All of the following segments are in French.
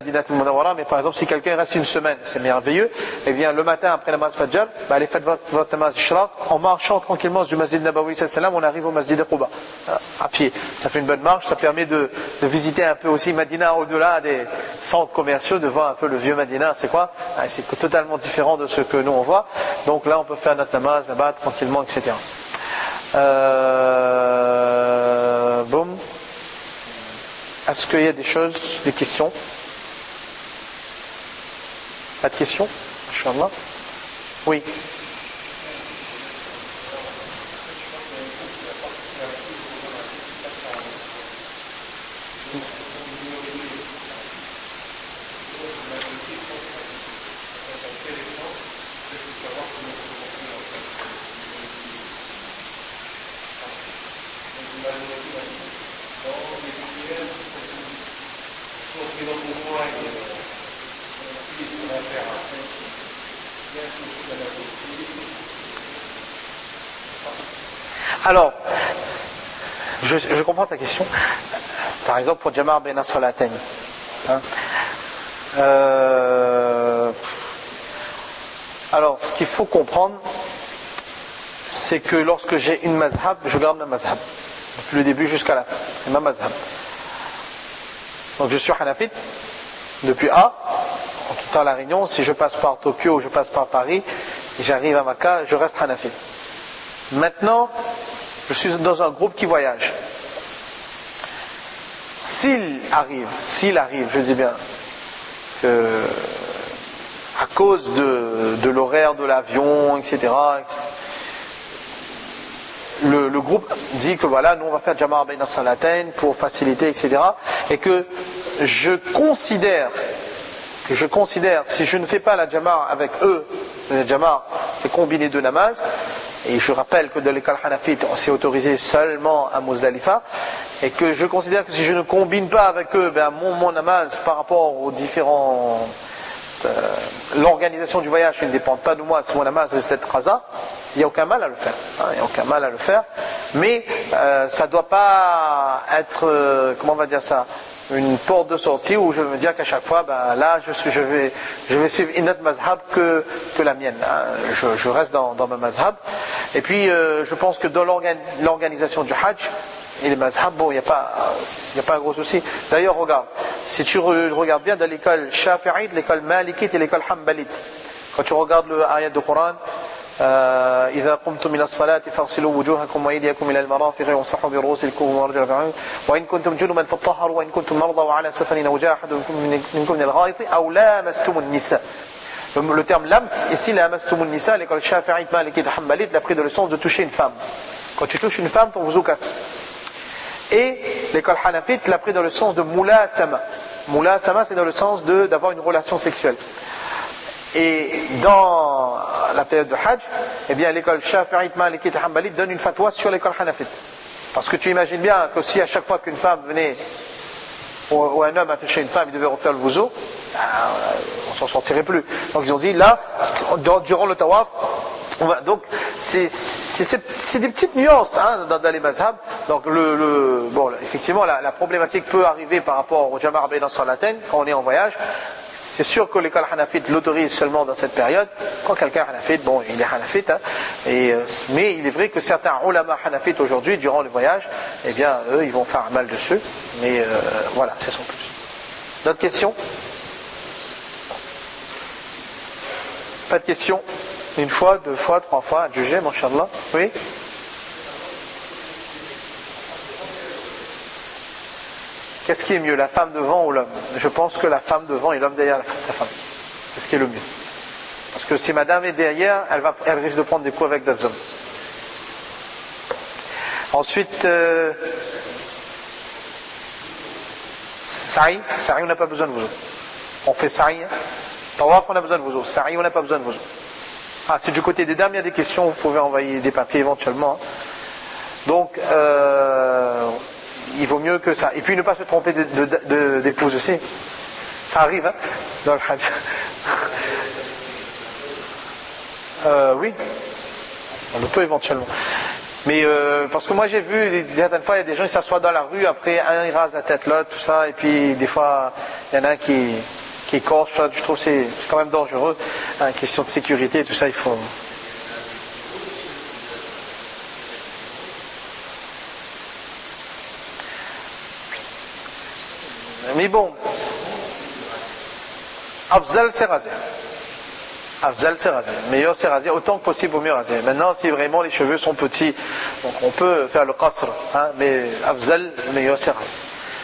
Madinat al-Munawwara, mais par exemple si quelqu'un reste une semaine, c'est merveilleux, et bien le matin après la namaz Fajr, allez faites votre namaz Ishraq, en marchant tranquillement du Masjid Nabawi sallam, on arrive au Masjid Quba, à pied. Ça fait une bonne marche, ça permet de visiter un peu aussi Madina au-delà des centres commerciaux, de voir un peu le vieux Madina, c'est quoi? C'est totalement différent de ce que nous on voit, donc là on peut faire notre namaz là-bas tranquillement, etc. Boum. Est-ce qu'il y a des choses, des questions? Pas de questions? Inch'Allah. Oui. Alors, je comprends ta question. Par exemple, pour Jama' Bayna Salatayn. Alors, ce qu'il faut comprendre, c'est que lorsque j'ai une mazhab, je garde ma mazhab. Depuis le début jusqu'à la fin. C'est ma mazhab. Donc je suis Hanafite, depuis A, en quittant la Réunion, si je passe par Tokyo ou je passe par Paris, et j'arrive à Makkah, je reste Hanafite. Maintenant, je suis dans un groupe qui voyage. S'il arrive, je dis bien, que à cause de l'horaire de l'avion, etc., le groupe dit que voilà, nous on va faire Jama' Bayna Salatayn pour faciliter, etc., et que je considère, si je ne fais pas la Jama' avec eux, c'est-à-dire Jama', c'est combiné de namaz. Et je rappelle que dans l'école Hanafite, on s'est autorisé seulement à Muzdalifa, et que je considère que si je ne combine pas avec eux, mon namaz par rapport aux différents... l'organisation du voyage ne dépend pas de moi, si mon namaz reste être qaza, il n'y a aucun mal à le faire. Il n'y a aucun mal à le faire, mais ça ne doit pas être, comment on va dire ça, une porte de sortie où je vais me dire qu'à chaque fois, là je vais suivre une autre mazhab que la mienne. Je reste dans ma mazhab. Et puis je pense que dans l'organisation du Hajj et les mazhab, bon, il n'y a pas un gros souci. D'ailleurs, regarde, si tu regardes bien dans l'école Shafi'ite, l'école Malikite et l'école Hanbalite, quand tu regardes le ayat du Coran, إذا قمتم إلى الصلاة فاغسلوا وجوهكم وأيديكم إلى المرافق وامسحوا برؤوسكم وأرجلكم وإن كنتم جنبا فاطهروا وإن كنتم مرضى وعلى سفر أو جاء أحد منكم من الغائط أو لامستم النساء. Le terme lams, ici, lamastum nisa, l'école Shafi'ite, Malikite, Hanbalite, l'a pris dans le sens de toucher une femme. Quand tu touches une femme, ton wuzu casse. Et l'école Hanafite l'a pris dans le sens de mulasama. Mulasama, c'est dans le sens d'avoir une relation sexuelle. Et dans la période de Hajj, eh bien l'école Shafi'ite, Malikite et Hanbalite donne une fatwa sur l'école Hanafite. Parce que tu imagines bien que si à chaque fois qu'une femme venait, ou un homme a touché une femme, il devait refaire le wuzu, on s'en sortirait plus. Donc ils ont dit là, durant le tawaf, donc c'est des petites nuances dans les mazhabs. Donc bon, effectivement la problématique peut arriver par rapport au Jama' Bayna Salatayn quand on est en voyage. C'est sûr que l'école Hanafite l'autorise seulement dans cette période. Quand quelqu'un est Hanafite, bon, il est Hanafite, mais il est vrai que certains ulama Hanafite aujourd'hui, durant le voyage, eh bien, eux, ils vont faire un mal dessus. Mais voilà, c'est sans plus. D'autres questions? Pas de questions? Une fois, deux fois, trois fois, à juger, masha'Allah. Oui? Qu'est-ce qui est mieux, la femme devant ou l'homme? Je pense que la femme devant et l'homme derrière sa femme. C'est ce qui est le mieux. Parce que si madame est derrière, elle risque de prendre des coups avec d'autres hommes. Ensuite, sa'i, on n'a pas besoin de wuzu. On fait sa'i. Tawaf, on a besoin de wuzu. Sa'i, on n'a pas besoin de wuzu. Si du côté des dames, il y a des questions, vous pouvez envoyer des papiers éventuellement. Donc, il vaut mieux que ça. Et puis ne pas se tromper d'épouse aussi. Ça arrive, dans le Hajj. Oui, on le peut éventuellement. Mais parce que moi j'ai vu, certaines fois, il y a des gens qui s'assoient dans la rue, après un il rase la tête l'autre, tout ça, et puis des fois, il y en a un qui écorche, je trouve que c'est quand même dangereux. Hein, question de sécurité, tout ça, il faut... Mais bon, Afzal c'est rasé. Afzal c'est rasé. Meilleur c'est rasé, autant que possible au mieux rasé. Maintenant, si vraiment les cheveux sont petits, donc on peut faire le qasr, hein, mais Afzal, le meilleur c'est rasé.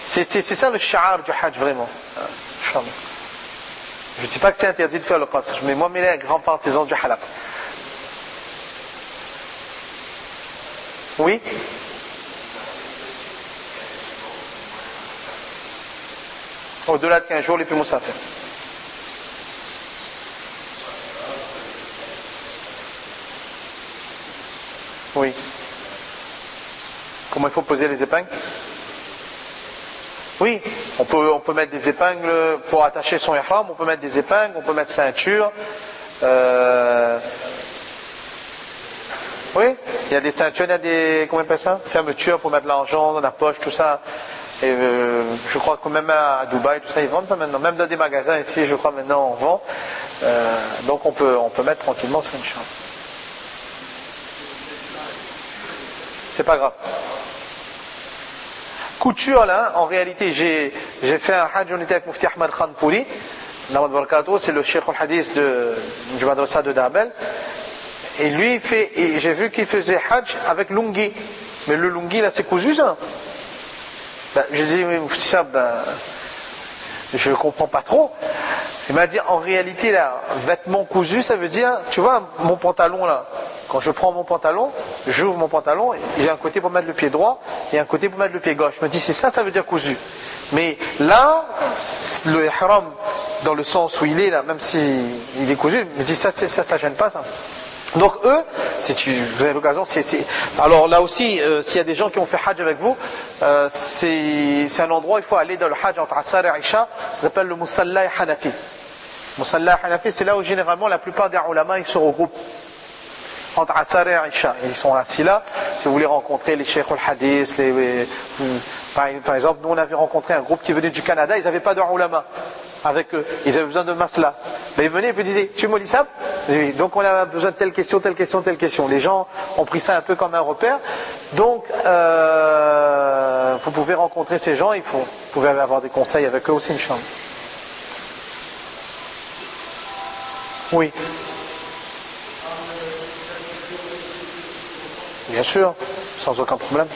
C'est ça le sha'ar du hajj, vraiment. Je ne dis pas que c'est interdit de faire le qasr, mais moi, il est un grand partisan du halaq. Oui? Au-delà de 15 jours, les plus moussafir. Oui. Comment il faut poser les épingles? Oui, on peut mettre des épingles pour attacher son ihram, on peut mettre des épingles, on peut mettre ceinture. Oui, il y a des ceintures, il y a des, comment on appelle ça? Fermetures pour mettre l'argent dans la poche, tout ça. Et je crois que même à Dubaï, tout ça, ils vendent ça maintenant. Même dans des magasins ici, je crois maintenant on vend. Donc on peut mettre tranquillement sur une chambre. C'est pas grave. Couture là, en réalité, j'ai fait un hajj, on était avec Mufti Ahmad Khan Pouli, c'est le Cheikh al-Hadith du madrasa de Dabel. Et lui, j'ai vu qu'il faisait hajj avec lungi. Mais le lungi là, c'est cousu ça? Je dis, mais Mufti Sab, je ne comprends pas trop. Il m'a dit, en réalité, là, vêtement cousu, ça veut dire, tu vois, mon pantalon là, quand je prends mon pantalon, j'ouvre mon pantalon, j'ai un côté pour mettre le pied droit et un côté pour mettre le pied gauche. Je me dis, c'est ça, ça veut dire cousu. Mais là, le ihram, dans le sens où il est là, même s'il est cousu, je me dis, ça gêne pas ça. Donc eux, si vous avez l'occasion, alors là aussi, s'il y a des gens qui ont fait hajj avec vous, c'est un endroit où il faut aller dans le hajj entre Asar et Isha, ça s'appelle le Musalla Hanafi. Musalla Hanafi, c'est là où généralement la plupart des ulama ils se regroupent entre Asar et Isha. Ils sont assis là, si vous voulez rencontrer les Cheikh al-Hadith, par exemple, nous on avait rencontré un groupe qui venait du Canada, ils n'avaient pas de ulama avec eux, ils avaient besoin de masla. Ben, ils venaient et puis disaient, tu es Moulissab? Oui. Donc on a besoin de telle question, telle question, telle question. Les gens ont pris ça un peu comme un repère. Donc vous pouvez rencontrer ces gens, vous pouvez avoir des conseils avec eux aussi, Inch'Allah. Oui. Bien sûr, sans aucun problème.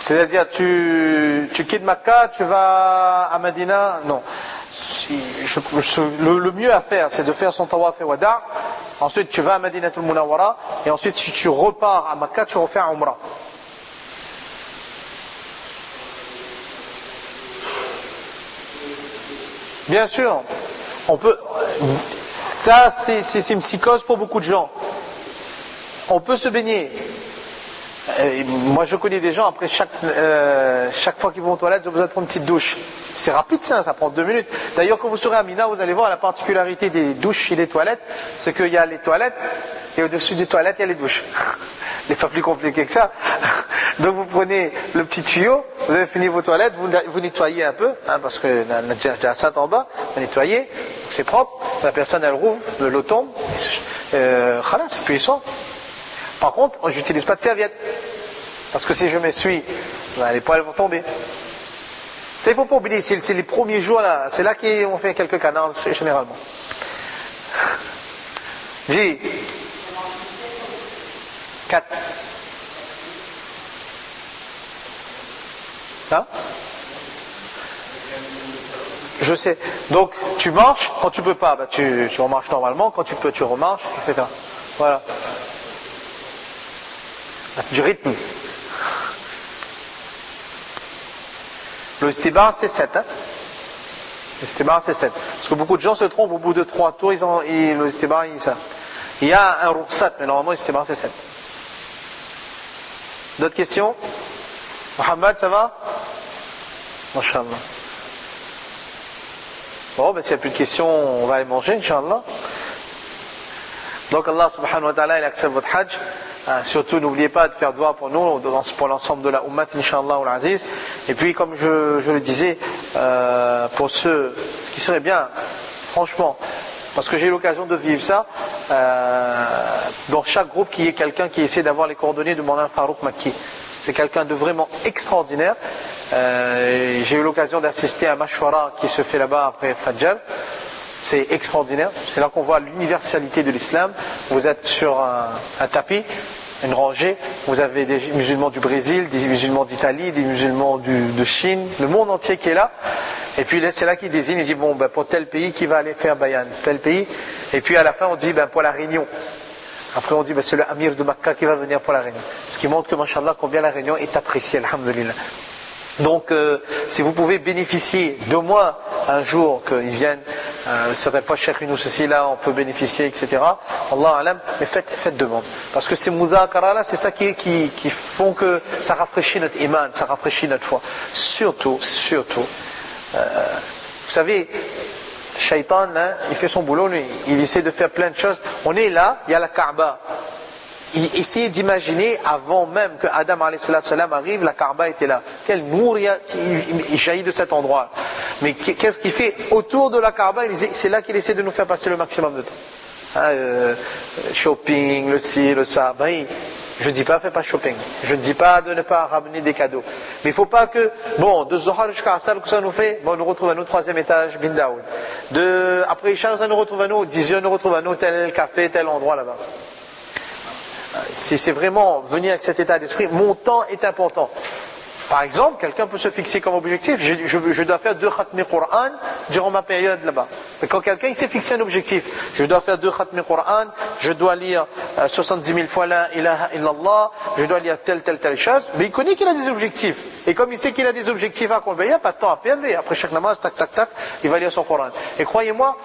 C'est-à-dire, tu quittes Makkah, tu vas à Medina? Non. Le mieux à faire, c'est de faire son tawaf et wada'. Ensuite, tu vas à Madinatul Munawwara. Et ensuite, si tu repars à Makkah, tu refais un umrah. Bien sûr, on peut. Ça, c'est une psychose pour beaucoup de gens. On peut se baigner. Et moi je connais des gens, après chaque fois qu'ils vont aux toilettes, ils ont besoin de prendre une petite douche. C'est rapide ça prend 2 minutes. D'ailleurs quand vous serez à Mina, vous allez voir la particularité des douches et des toilettes, c'est qu'il y a les toilettes, et au-dessus des toilettes il y a les douches. Il n'est pas plus compliqué que ça. Donc vous prenez le petit tuyau, vous avez fini vos toilettes, vous nettoyez un peu, hein, parce que la Najat en bas, vous nettoyez, c'est propre, la personne elle rouvre, l'eau tombe, khalas, c'est puissant. Par contre, j'utilise pas de serviette. Parce que si je m'essuie, les poils vont tomber. Ça, il ne faut pas oublier, c'est les premiers jours là, c'est là qu'on fait quelques canards généralement. J'ai 4. Hein? Je sais. Donc, tu marches, quand tu peux pas, tu remarches normalement, quand tu peux, tu remarches, etc. Voilà. Du rythme. Le istibar c'est 7. Hein? Le istibar c'est 7. Parce que beaucoup de gens se trompent, au bout de 3 tours, le istibar, il y a un rukhsat, mais normalement le istibar c'est 7. D'autres questions? Mohamed, ça va? Masha'Allah. Bon, ben s'il n'y a plus de questions, on va aller manger, Inch'Allah. Donc Allah subhanahu wa ta'ala, il accepte votre hajj. Surtout, n'oubliez pas de faire dua pour nous, pour l'ensemble de la Ummat, Inch'Allah ou l'Aziz. Et puis, comme je le disais, pour ce qui serait bien, franchement, parce que j'ai eu l'occasion de vivre ça, dans chaque groupe, qu'il y ait quelqu'un qui essaie d'avoir les coordonnées de Mawlana Farouk Makki. C'est quelqu'un de vraiment extraordinaire. J'ai eu l'occasion d'assister à un mashwara qui se fait là-bas après Fajr. C'est extraordinaire. C'est là qu'on voit l'universalité de l'islam. Vous êtes sur un tapis, une rangée. Vous avez des musulmans du Brésil, des musulmans d'Italie, des musulmans de Chine, le monde entier qui est là. Et puis c'est là qu'il désigne, il dit bon, ben, pour tel pays qui va aller faire Bayan, tel pays. Et puis à la fin on dit ben, pour la Réunion. Après on dit ben, c'est le Amir de Makkah qui va venir pour la Réunion. Ce qui montre que Masha'Allah combien la Réunion est appréciée, alhamdulillah. Donc si vous pouvez bénéficier de moi un jour qu'ils viennent, certaines fois Cheikh Yunus aussi là on peut bénéficier, etc. Allah alam, mais faites demande. Parce que ces muzakara là, c'est ça qui font que ça rafraîchit notre iman, ça rafraîchit notre foi. Surtout, vous savez, Shaitan, hein, il fait son boulot, lui, il essaie de faire plein de choses. On est là, il y a la Kaaba. Essayez d'imaginer, avant même que Adam salam arrive, la Kaaba était là. Quel nour il jaillit de cet endroit. Mais qu'est-ce qu'il fait autour de la Kaaba? C'est là qu'il essaie de nous faire passer le maximum de temps. Shopping, le ci, le ça. Ben, je ne dis pas, fais pas shopping. Je ne dis pas de ne pas ramener des cadeaux. Mais il ne faut pas que, bon, de Zohar jusqu'à Asal, que ça nous fait, bon, on nous retrouve à nous, 3e étage, Bin Daoud. Après Isha, ça nous retrouve à nous, 10 heures, nous retrouve à nous, tel café, tel endroit là-bas. Si c'est vraiment venir avec cet état d'esprit, mon temps est important. Par exemple, quelqu'un peut se fixer comme objectif, je dois faire 2 khatmi Qur'an durant ma période là-bas. Mais quand quelqu'un il s'est fixé un objectif, je dois faire 2 khatmi Qur'an, je dois lire 70 000 fois la ilaha illallah, je dois lire telle chose, mais il connaît qu'il a des objectifs. Et comme il sait qu'il a des objectifs à accomplir, il n'y a pas de temps à perdre, après chaque namaz, tac, il va lire son Qur'an. Et croyez-moi,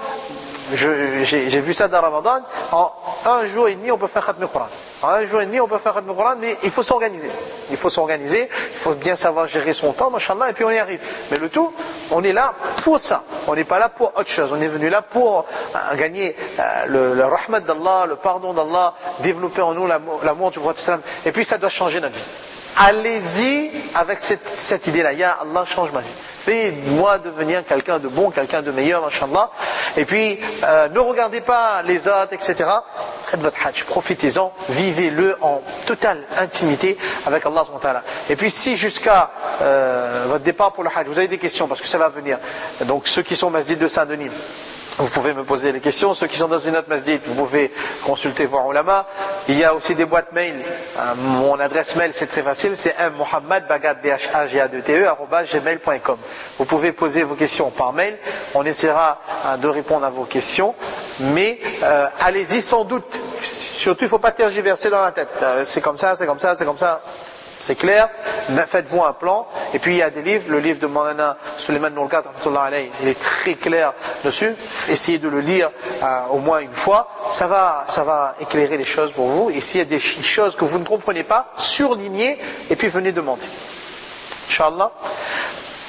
j'ai vu ça dans Ramadan, en 1 jour et demi on peut faire Khatm al-Qur'an. En 1 jour et demi on peut faire Khatm al-Qur'an, mais il faut s'organiser. Il faut bien savoir gérer son temps, machallah, et puis on y arrive. Mais le tout, on est là pour ça. On n'est pas là pour autre chose. On est venu là pour gagner le rahmat d'Allah, le pardon d'Allah, développer en nous l'amour du prophète sallam. Et puis ça doit changer notre vie. Allez-y avec cette idée-là. Ya Allah, change ma vie. Fais-moi devenir quelqu'un de bon, quelqu'un de meilleur, machallah. Et puis, ne regardez pas les autres, etc. Faites votre hajj, profitez-en, vivez-le en totale intimité avec Allah subhanahu wa ta'ala. Et puis, si jusqu'à votre départ pour le hajj, vous avez des questions, parce que ça va venir. Donc, ceux qui sont au masjid de Saint-Denis, vous pouvez me poser les questions. Ceux qui sont dans une autre masjid, vous pouvez consulter vos ulama. Il y a aussi des boîtes mail. Mon adresse mail, c'est très facile, c'est mmohammadbagadbhajade@gmail.com. Vous pouvez poser vos questions par mail. On essaiera de répondre à vos questions. Mais allez-y sans doute. Surtout, il ne faut pas tergiverser dans la tête. C'est comme ça, c'est comme ça, c'est comme ça. C'est clair, faites-vous un plan. Et puis il y a des livres, le livre de Mawlana Suleiman Nourkat, il est très clair dessus. Essayez de le lire au moins une fois. Ça va éclairer les choses pour vous. Et s'il y a des choses que vous ne comprenez pas, surlignez et puis venez demander. Inch'Allah.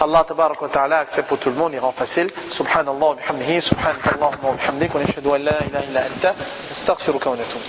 Allah tabarak wa ta'ala accepte pour tout le monde, il rend facile. Subhanallah wa bihamdihi, subhanallah wa bihamdik, wa nashhadu an la ilaha illa anta, astaghfiruka wa natubu.